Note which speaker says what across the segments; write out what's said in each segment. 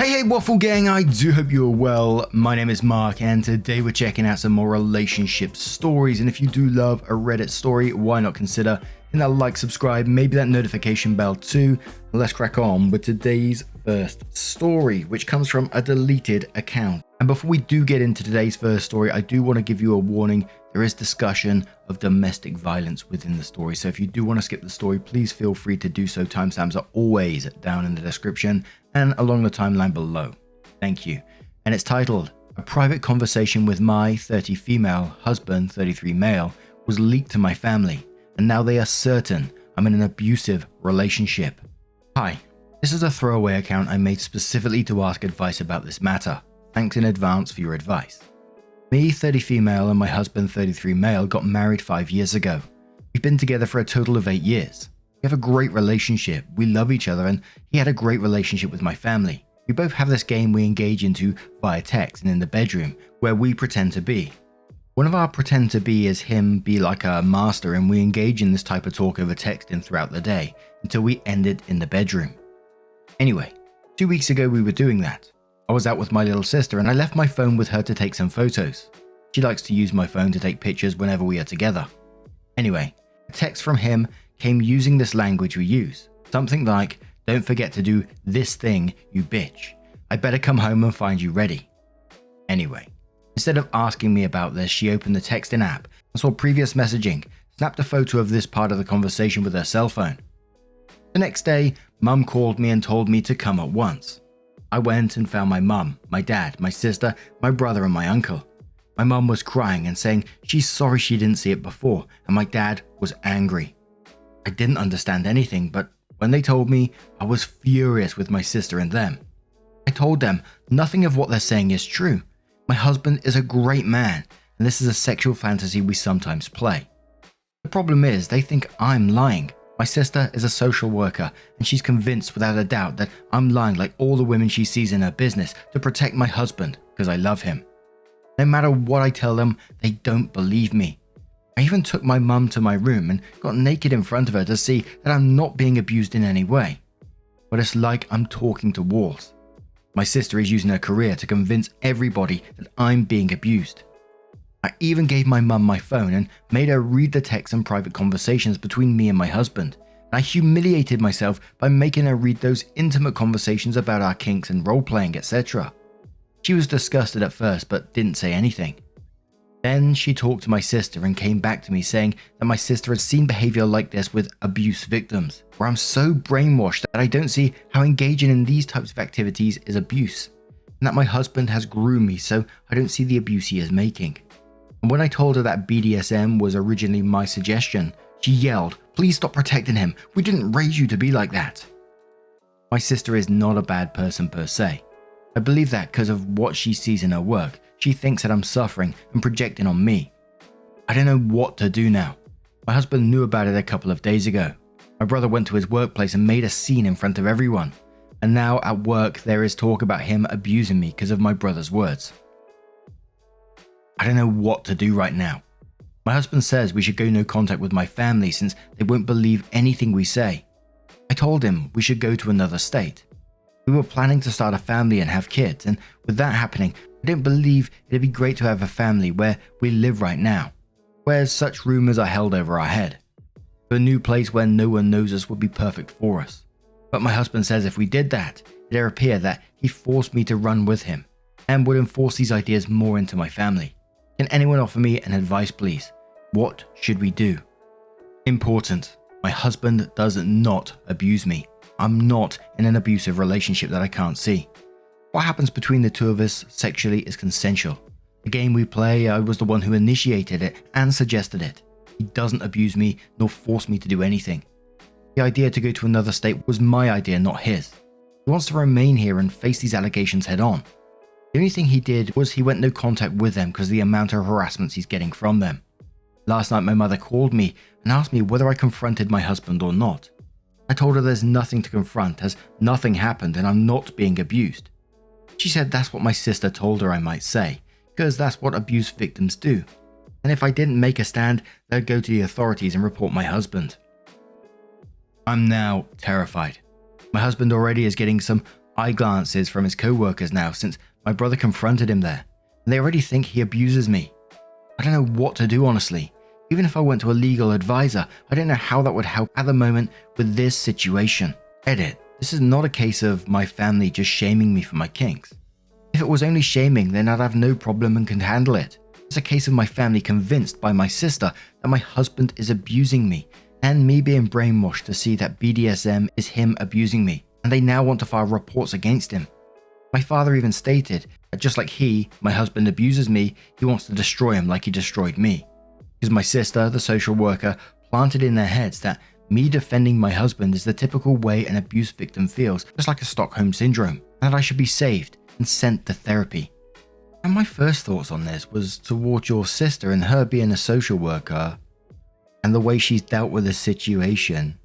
Speaker 1: Hey Waffle Gang, I do hope you're well. My name is Mark and today we're checking out some more relationship stories, and if you do love a Reddit story, why not consider hitting that like, subscribe, maybe that notification bell too. Let's crack on with today's first story, which comes from a deleted account. And before we do get into today's first story, I do want to give you a warning. There is discussion of domestic violence within the story, so if you do want to skip the story, please feel free to do so. Timestamps are always down in the description and along the timeline below. Thank you. And it's titled, "A private conversation with my 30 female husband, 33 male, was leaked to my family, and now they are certain I'm in an abusive relationship. Hi, this is a throwaway account I made specifically to ask advice about this matter. Thanks in advance for your advice. Me, 30 female, and my husband, 33 male, got married 5 years ago. We've been together for a total of 8 years. We have a great relationship, we love each other, and he had a great relationship with my family. We both have this game we engage into via text and in the bedroom, where we pretend to be. One of our pretend to be is him be like a master, and we engage in this type of talk over texting throughout the day, until we end it in the bedroom. Anyway, 2 weeks ago we were doing that. I was out with my little sister and I left my phone with her to take some photos. She likes to use my phone to take pictures whenever we are together. Anyway, a text from him came using this language we use. Something like, "Don't forget to do this thing, you bitch. I better come home and find you ready." Anyway, instead of asking me about this, she opened the texting app and saw previous messaging, snapped a photo of this part of the conversation with her cell phone. The next day, Mum called me and told me to come at once. I went and found my mum, my dad, my sister, my brother and my uncle. My mum was crying and saying she's sorry she didn't see it before, and my dad was angry. I didn't understand anything, but when they told me, I was furious with my sister and them. I told them nothing of what they're saying is true. My husband is a great man, and this is a sexual fantasy we sometimes play. The problem is they think I'm lying. My sister is a social worker, and she's convinced without a doubt that I'm lying like all the women she sees in her business to protect my husband because I love him. No matter what I tell them, they don't believe me. I even took my mum to my room and got naked in front of her to see that I'm not being abused in any way. But it's like I'm talking to walls. My sister is using her career to convince everybody that I'm being abused. I even gave my mum my phone and made her read the texts and private conversations between me and my husband. And I humiliated myself by making her read those intimate conversations about our kinks and role-playing, etc. She was disgusted at first but didn't say anything. Then she talked to my sister and came back to me saying that my sister had seen behavior like this with abuse victims, where I'm so brainwashed that I don't see how engaging in these types of activities is abuse, and that my husband has groomed me so I don't see the abuse he is making. And when I told her that BDSM was originally my suggestion, she yelled, "Please stop protecting him. We didn't raise you to be like that." My sister is not a bad person per se. I believe that because of what she sees in her work, she thinks that I'm suffering and projecting on me. I don't know what to do now. My husband knew about it a couple of days ago. My brother went to his workplace and made a scene in front of everyone. And now at work there is talk about him abusing me because of my brother's words. I don't know what to do right now. My husband says we should go no contact with my family since they won't believe anything we say. I told him we should go to another state. We were planning to start a family and have kids, and with that happening, I don't believe it'd be great to have a family where we live right now, where such rumors are held over our head. A new place where no one knows us would be perfect for us. But my husband says if we did that, it'd appear that he forced me to run with him, and would enforce these ideas more into my family. Can anyone offer me an advice, please? What should we do? Important. My husband does not abuse me. I'm not in an abusive relationship that I can't see. What happens between the two of us sexually is consensual. The game we play, I was the one who initiated it and suggested it. He doesn't abuse me nor force me to do anything. The idea to go to another state was my idea, not his. He wants to remain here and face these allegations head on. The only thing he did was he went no contact with them because of the amount of harassments he's getting from them. Last night my mother called me and asked me whether I confronted my husband or not. I told her there's nothing to confront as nothing happened and I'm not being abused. She said that's what my sister told her I might say, because that's what abuse victims do. And if I didn't make a stand, they'd go to the authorities and report my husband. I'm now terrified. My husband already is getting some eye glances from his co-workers now since my brother confronted him there, and they already think he abuses me. I don't know what to do, honestly. Even if I went to a legal advisor, I don't know how that would help at the moment with this situation. Edit. This is not a case of my family just shaming me for my kinks. If it was only shaming, then I'd have no problem and could handle it. It's a case of my family convinced by my sister that my husband is abusing me, and me being brainwashed to see that BDSM is him abusing me, and they now want to file reports against him. My father even stated that just like my husband abuses me, he wants to destroy him like he destroyed me. Because my sister, the social worker, planted in their heads that me defending my husband is the typical way an abuse victim feels, just like a Stockholm syndrome, and that I should be saved and sent to therapy. And my first thoughts on this was towards your sister and her being a social worker and the way she's dealt with the situation.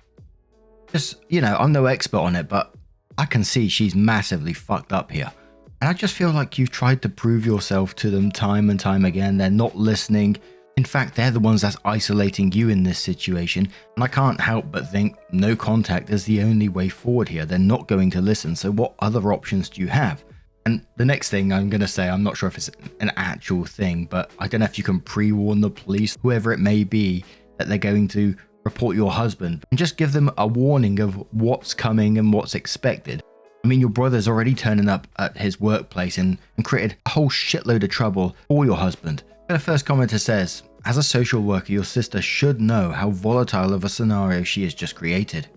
Speaker 1: Just, I'm no expert on it, but I can see she's massively fucked up here. And I just feel like you've tried to prove yourself to them time and time again. They're not listening. In fact, they're the ones that's isolating you in this situation, and I can't help but think no contact is the only way forward here. They're not going to listen, so what other options do you have? And the next thing I'm going to say, I'm not sure if it's an actual thing, but I don't know if you can pre-warn the police, whoever it may be, that they're going to report your husband, and just give them a warning of what's coming and what's expected. I mean, your brother's already turning up at his workplace and created a whole shitload of trouble for your husband. The first commenter says, as a social worker, your sister should know how volatile of a scenario she has just created.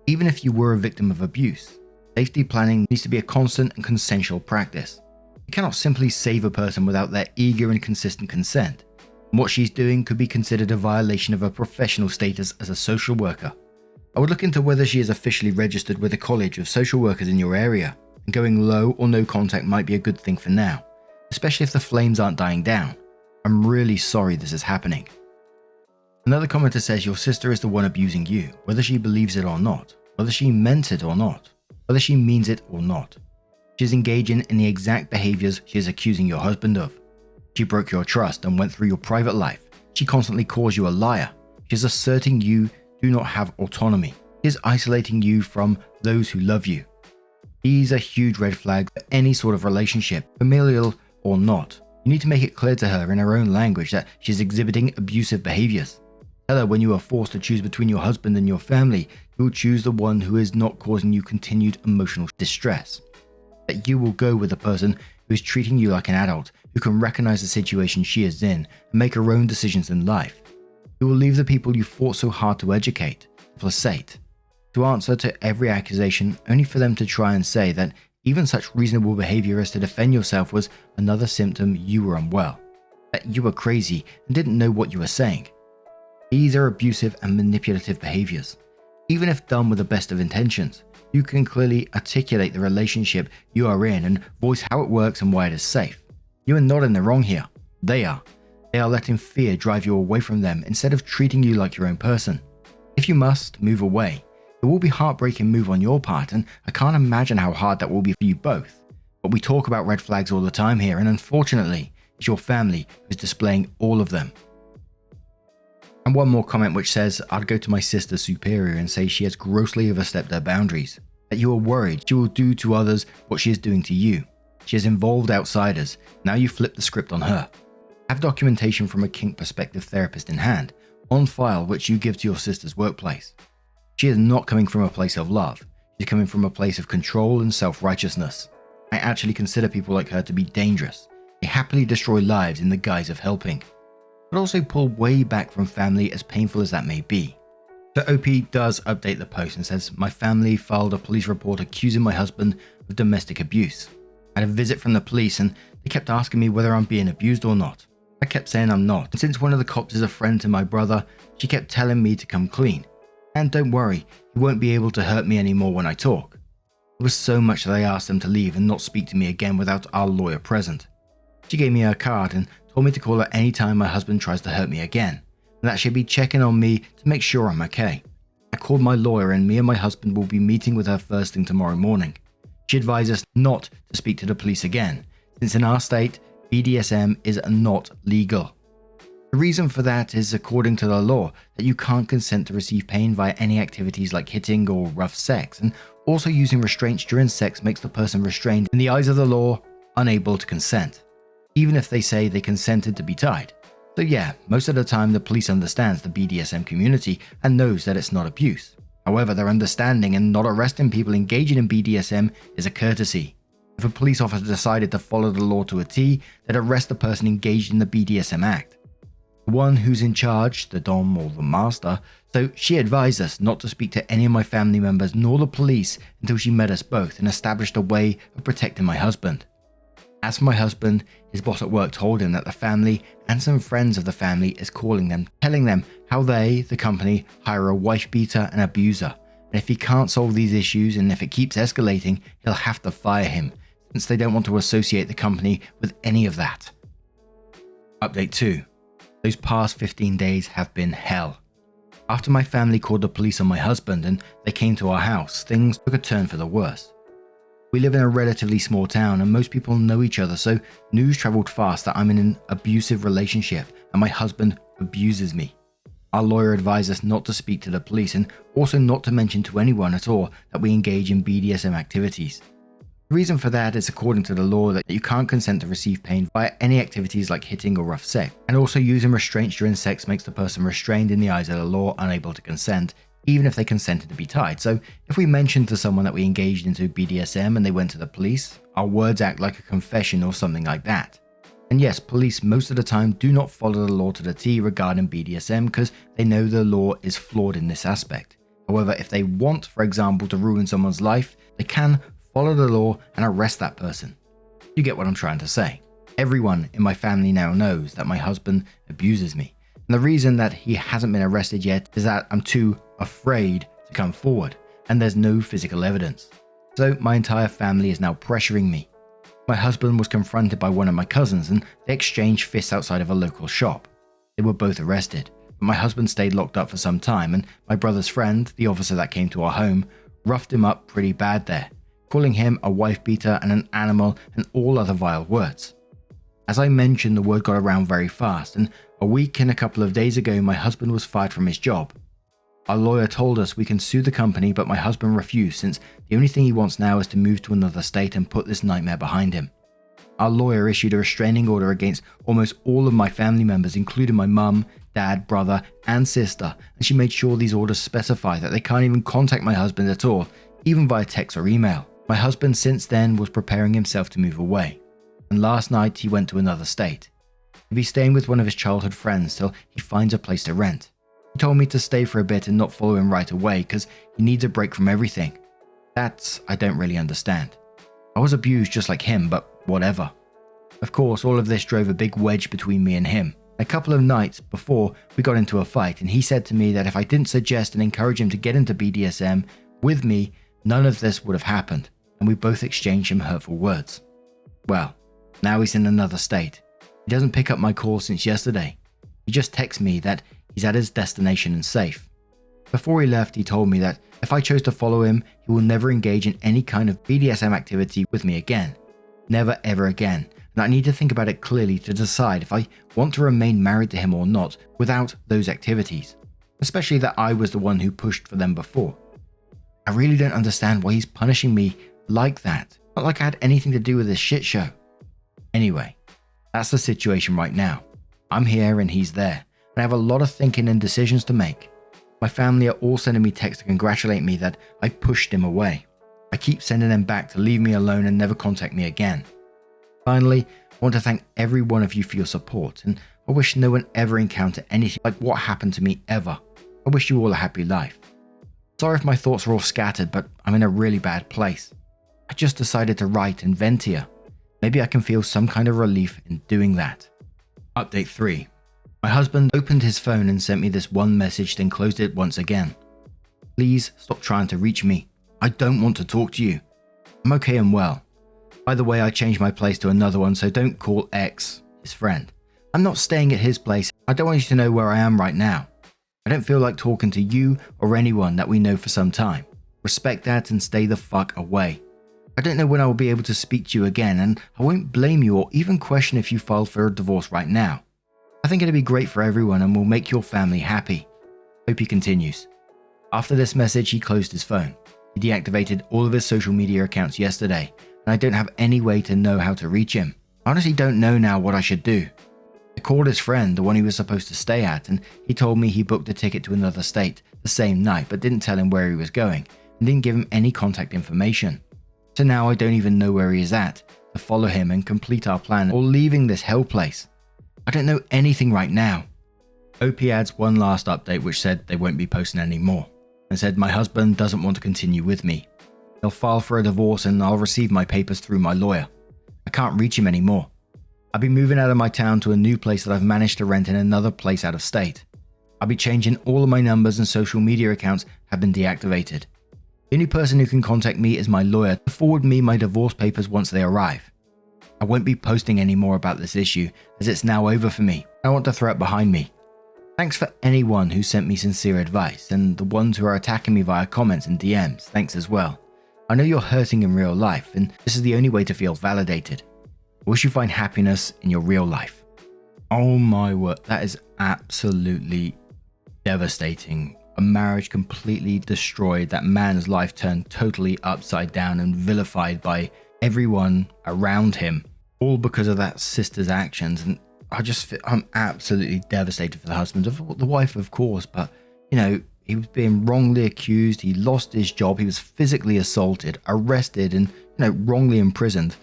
Speaker 1: Even if you were a victim of abuse, safety planning needs to be a constant and consensual practice. You cannot simply save a person without their eager and consistent consent. And what she's doing could be considered a violation of her professional status as a social worker. I would look into whether she is officially registered with a college of social workers in your area, and going low or no contact might be a good thing for now, especially if the flames aren't dying down. I'm really sorry this is happening. Another commenter says your sister is the one abusing you, whether she believes it or not, whether she meant it or not, whether she means it or not. She is engaging in the exact behaviors she is accusing your husband of. She broke your trust and went through your private life. She constantly calls you a liar. She is asserting you do not have autonomy. She is isolating you from those who love you. These are huge red flags for any sort of relationship, familial or not. You need to make it clear to her in her own language that she's exhibiting abusive behaviors. Tell her when you are forced to choose between your husband and your family, you will choose the one who is not causing you continued emotional distress. That you will go with the person who is treating you like an adult, who can recognize the situation she is in and make her own decisions in life. You will leave the people you fought so hard to educate, to placate, to answer to every accusation, only for them to try and say that even such reasonable behavior as to defend yourself was another symptom you were unwell, that you were crazy and didn't know what you were saying. These are abusive and manipulative behaviors. Even if done with the best of intentions, you can clearly articulate the relationship you are in and voice how it works and why it is safe. You are not in the wrong here. They are. They are letting fear drive you away from them instead of treating you like your own person. If you must move away, it will be a heartbreaking move on your part, and I can't imagine how hard that will be for you both. But we talk about red flags all the time here, and unfortunately, it's your family who's displaying all of them. And one more comment which says, I'd go to my sister's superior and say she has grossly overstepped her boundaries, that you are worried she will do to others what she is doing to you. She has involved outsiders, now you flip the script on her. Have documentation from a kink perspective therapist in hand, on file which you give to your sister's workplace. She is not coming from a place of love, she's coming from a place of control and self-righteousness. I actually consider people like her to be dangerous. They happily destroy lives in the guise of helping, but also pull way back from family, as painful as that may be. So OP does update the post and says, my family filed a police report accusing my husband of domestic abuse. I had a visit from the police and they kept asking me whether I'm being abused or not. I kept saying I'm not, and since one of the cops is a friend to my brother, she kept telling me to come clean. And don't worry, he won't be able to hurt me anymore when I talk. It was so much that I asked them to leave and not speak to me again without our lawyer present. She gave me her card and told me to call her anytime my husband tries to hurt me again, and that she'd be checking on me to make sure I'm okay. I called my lawyer and me and my husband will be meeting with her first thing tomorrow morning. She advised us not to speak to the police again, since in our state, BDSM is not legal. The reason for that is, according to the law, that you can't consent to receive pain via any activities like hitting or rough sex, and Also, using restraints during sex makes the person restrained in the eyes of the law, unable to consent, even if they say they consented to be tied. So yeah, most of the time the police understands the BDSM community and knows that it's not abuse. However, their understanding and not arresting people engaging in BDSM is a courtesy. If a police officer decided to follow the law to a T, they'd arrest the person engaged in the BDSM act. The one who's in charge, the Dom or the Master, so she advised us not to speak to any of my family members nor the police until she met us both and established a way of protecting my husband. As for my husband, his boss at work told him that the family and some friends of the family is calling them, telling them how they, the company, hire a wife beater and abuser, and if he can't solve these issues and if it keeps escalating, he'll have to fire him, since they don't want to associate the company with any of that. Update 2. Those past 15 days have been hell. After my family called the police on my husband and they came to our house, things took a turn for the worse. We live in a relatively small town and most people know each other, so news traveled fast that I'm in an abusive relationship and my husband abuses me. Our lawyer advised us not to speak to the police and also not to mention to anyone at all that we engage in BDSM activities. The reason for that is according to the law that you can't consent to receive pain via any activities like hitting or rough sex, and also using restraints during sex makes the person restrained in the eyes of the law, unable to consent, even if they consented to be tied. So if we mentioned to someone that we engaged into BDSM and they went to the police, our words act like a confession or something like that. And yes, police most of the time do not follow the law to the T regarding BDSM because they know the law is flawed in this aspect. However, if they want, for example, to ruin someone's life, they can follow the law and arrest that person. You get what I'm trying to say. Everyone in my family now knows that my husband abuses me. And the reason that he hasn't been arrested yet is that I'm too afraid to come forward and there's no physical evidence. So my entire family is now pressuring me. My husband was confronted by one of my cousins and they exchanged fists outside of a local shop. They were both arrested, but my husband stayed locked up for some time and my brother's friend, the officer that came to our home, roughed him up pretty bad there, calling him a wife beater and an animal and all other vile words. As I mentioned, the word got around very fast, and a week and a couple of days ago my husband was fired from his job. Our lawyer told us we can sue the company, but my husband refused since the only thing he wants now is to move to another state and put this nightmare behind him. Our lawyer issued a restraining order against almost all of my family members, including my mum, dad, brother, and sister, and she made sure these orders specify that they can't even contact my husband at all, even via text or email. My husband since then was preparing himself to move away, and last night he went to another state. He'll be staying with one of his childhood friends till he finds a place to rent. He told me to stay for a bit and not follow him right away because he needs a break from everything. That I don't really understand. I was abused just like him, but whatever. Of course, all of this drove a big wedge between me and him. A couple of nights before, we got into a fight and he said to me that if I didn't suggest and encourage him to get into BDSM with me, none of this would have happened, and we both exchanged some hurtful words. Well, now he's in another state. He doesn't pick up my calls since yesterday. He just texts me that he's at his destination and safe. Before he left, he told me that if I chose to follow him, he will never engage in any kind of BDSM activity with me again. Never ever again. And I need to think about it clearly to decide if I want to remain married to him or not without those activities. Especially that I was the one who pushed for them before. I really don't understand why he's punishing me like that. Not like I had anything to do with this shit show. Anyway, that's the situation right now. I'm here and he's there. And I have a lot of thinking and decisions to make. My family are all sending me texts to congratulate me that I pushed him away. I keep sending them back to leave me alone and never contact me again. Finally, I want to thank every one of you for your support, and I wish no one ever encountered anything like what happened to me ever. I wish you all a happy life. Sorry if my thoughts are all scattered, but I'm in a really bad place. I just decided to write and vent here. Maybe I can feel some kind of relief in doing that. Update 3. My husband opened his phone and sent me this one message, then closed it once again. Please stop trying to reach me. I don't want to talk to you. I'm okay and well. By the way, I changed my place to another one, so don't call X, his friend. I'm not staying at his place. I don't want you to know where I am right now. I don't feel like talking to you or anyone that we know for some time. Respect that and stay the fuck away. I don't know when I will be able to speak to you again, and I won't blame you or even question if you filed for a divorce right now. I think it'll be great for everyone and will make your family happy. Hope he continues. After this message, he closed his phone. He deactivated all of his social media accounts yesterday, and I don't have any way to know how to reach him. I honestly don't know now what I should do. I called his friend, the one he was supposed to stay at, and he told me he booked a ticket to another state the same night but didn't tell him where he was going and didn't give him any contact information. So now I don't even know where he is at to follow him and complete our plan or leaving this hell place. I don't know anything right now. OP adds one last update which said they won't be posting anymore and said my husband doesn't want to continue with me. He'll file for a divorce and I'll receive my papers through my lawyer. I can't reach him anymore. I'll be moving out of my town to a new place that I've managed to rent in another place out of state. I'll be changing all of my numbers and social media accounts have been deactivated. The only person who can contact me is my lawyer to forward me my divorce papers once they arrive. I won't be posting any more about this issue as it's now over for me. I want to throw it behind me. Thanks for anyone who sent me sincere advice and the ones who are attacking me via comments and DMs, thanks as well. I know you're hurting in real life and this is the only way to feel validated. I wish you find happiness in your real life. Oh my word, that is absolutely devastating. A marriage completely destroyed, that man's life turned totally upside down and vilified by everyone around him, all because of that sister's actions. And I'm absolutely devastated for the husband, the wife of course, but you know, he was being wrongly accused, he lost his job, he was physically assaulted, arrested and wrongly imprisoned.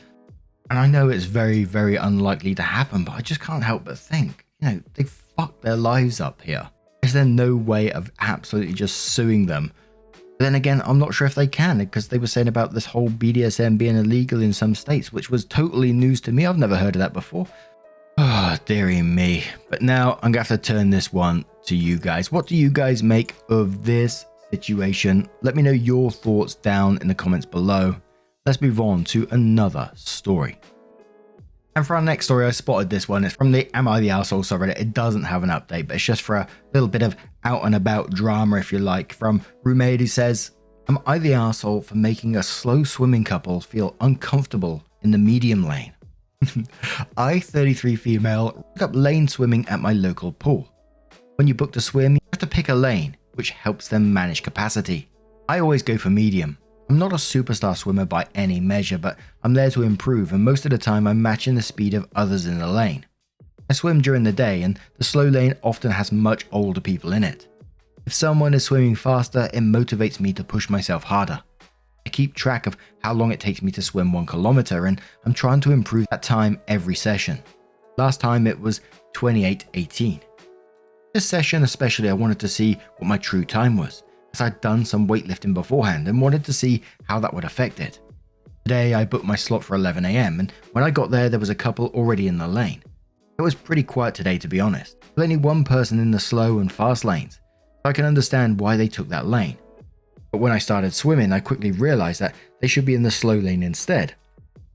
Speaker 1: And I know it's very, very unlikely to happen, but I just can't help but think, they fucked their lives up here. Is there no way of absolutely just suing them? But then again, I'm not sure if they can, because they were saying about this whole BDSM being illegal in some states, which was totally news to me. I've never heard of that before. Oh, dearie me. But now I'm going to have to turn this one to you guys. What do you guys make of this situation? Let me know your thoughts down in the comments below. Let's move on to another story. And for our next story, I spotted this one. It's from the Am I the Arsehole subreddit. It doesn't have an update, but it's just for a little bit of out and about drama, if you like, from Rumaid, who says, am I the arsehole for making a slow swimming couple feel uncomfortable in the medium lane? I, 33 female, took up lane swimming at my local pool. When you book to swim, you have to pick a lane, which helps them manage capacity. I always go for medium. I'm not a superstar swimmer by any measure, but I'm there to improve, and most of the time I'm matching the speed of others in the lane. I swim during the day, and the slow lane often has much older people in it. If someone is swimming faster, it motivates me to push myself harder. I keep track of how long it takes me to swim 1 kilometer, and I'm trying to improve that time every session. Last time it was 28:18. This session especially, I wanted to see what my true time was, as I'd done some weightlifting beforehand and wanted to see how that would affect it. Today I booked my slot for 11 AM, and when I got there was a couple already in the lane. It was pretty quiet today, to be honest, with only one person in the slow and fast lanes, so I can understand why they took that lane. But when I started swimming, I quickly realized that they should be in the slow lane instead.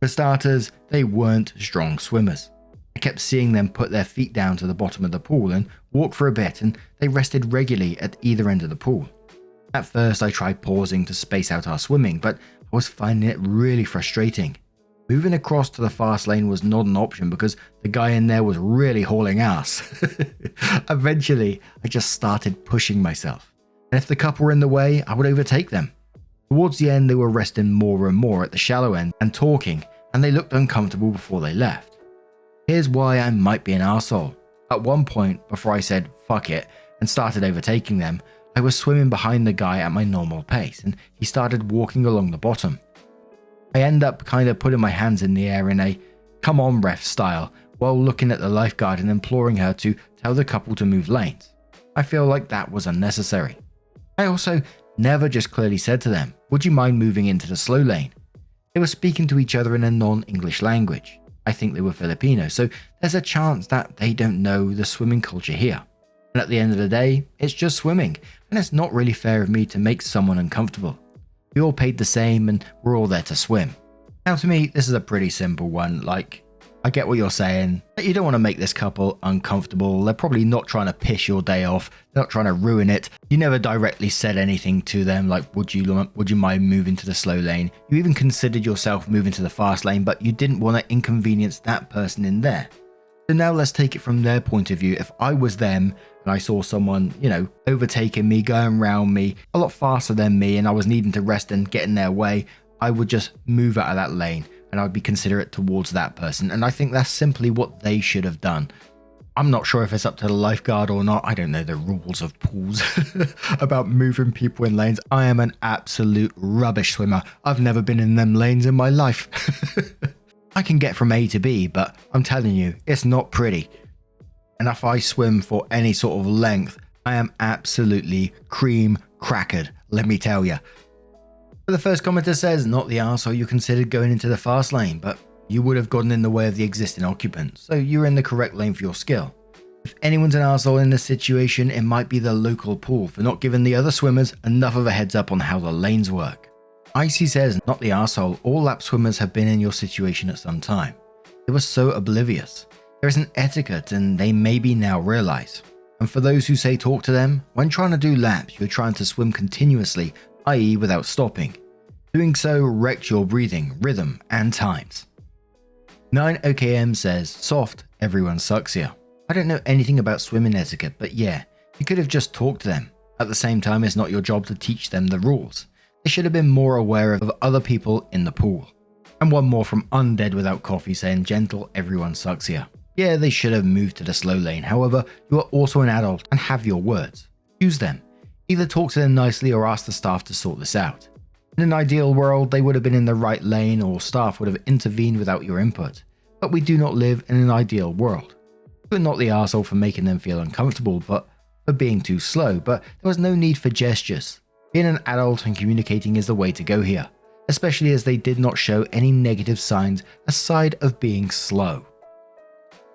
Speaker 1: For starters, they weren't strong swimmers. I kept seeing them put their feet down to the bottom of the pool and walk for a bit, and they rested regularly at either end of the pool. At first I tried pausing to space out our swimming, but I was finding it really frustrating. Moving across to the fast lane was not an option because the guy in there was really hauling ass. Eventually, I just started pushing myself, and if the couple were in the way, I would overtake them. Towards the end, they were resting more and more at the shallow end and talking, and they looked uncomfortable before they left. Here's why I might be an arsehole. At one point, before I said fuck it and started overtaking them, I was swimming behind the guy at my normal pace, and he started walking along the bottom. I end up kind of putting my hands in the air in a come on ref style while looking at the lifeguard and imploring her to tell the couple to move lanes. I feel like that was unnecessary. I also never just clearly said to them, would you mind moving into the slow lane? They were speaking to each other in a non-English language. I think they were Filipino, so there's a chance that they don't know the swimming culture here. And at the end of the day, it's just swimming, and it's not really fair of me to make someone uncomfortable. We all paid the same and we're all there to swim. Now to me, this is a pretty simple one. Like, I get what you're saying. You don't want to make this couple uncomfortable. They're probably not trying to piss your day off. They're not trying to ruin it. You never directly said anything to them like, would you mind moving to the slow lane? You even considered yourself moving to the fast lane, but you didn't want to inconvenience that person in there. So now let's take it from their point of view. If I was them and I saw someone, overtaking me, going around me a lot faster than me, and I was needing to rest and get in their way, I would just move out of that lane and I would be considerate towards that person. And I think that's simply what they should have done. I'm not sure if it's up to the lifeguard or not. I don't know the rules of pools about moving people in lanes. I am an absolute rubbish swimmer. I've never been in them lanes in my life. I can get from A to B, but I'm telling you, it's not pretty. And if I swim for any sort of length, I am absolutely cream crackered, let me tell you. The first commenter says, not the arsehole you considered going into the fast lane, but you would have gotten in the way of the existing occupant, so you're in the correct lane for your skill. If anyone's an arsehole in this situation, it might be the local pool for not giving the other swimmers enough of a heads up on how the lanes work. Icy says, not the arsehole, all lap swimmers have been in your situation at some time. They were so oblivious. There is an etiquette and they maybe now realize. And for those who say talk to them, when trying to do laps, you're trying to swim continuously, i.e. without stopping. Doing so wrecks your breathing, rhythm, and times. 9OKM says, soft, everyone sucks here. I don't know anything about swimming etiquette, but yeah, you could have just talked to them. At the same time, it's not your job to teach them the rules. They should have been more aware of other people in the pool. And one more from Undead Without Coffee saying, gentle, everyone sucks here. Yeah, they should have moved to the slow lane. However, you are also an adult and have your words. Use them. Either talk to them nicely or ask the staff to sort this out. In an ideal world, they would have been in the right lane or staff would have intervened without your input. But we do not live in an ideal world. You're not the arsehole for making them feel uncomfortable, but for being too slow, but there was no need for gestures. Being an adult and communicating is the way to go here, especially as they did not show any negative signs aside of being slow.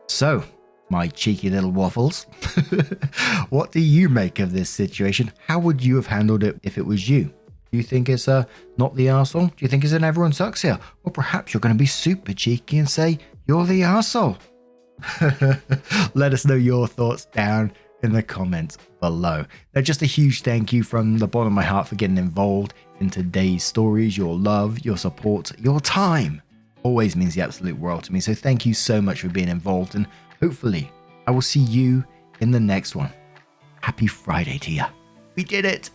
Speaker 1: So, my cheeky little waffles, what do you make of this situation? How would you have handled it if it was you? Do you think it's not the arsehole? Do you think it's an everyone sucks here? Or perhaps you're going to be super cheeky and say, you're the arsehole. Let us know your thoughts down in the comments below. Now, just a huge thank you from the bottom of my heart for getting involved in today's stories. Your love, your support, your time always means the absolute world to me. So thank you so much for being involved, and hopefully I will see you in the next one. Happy Friday to you. We did it.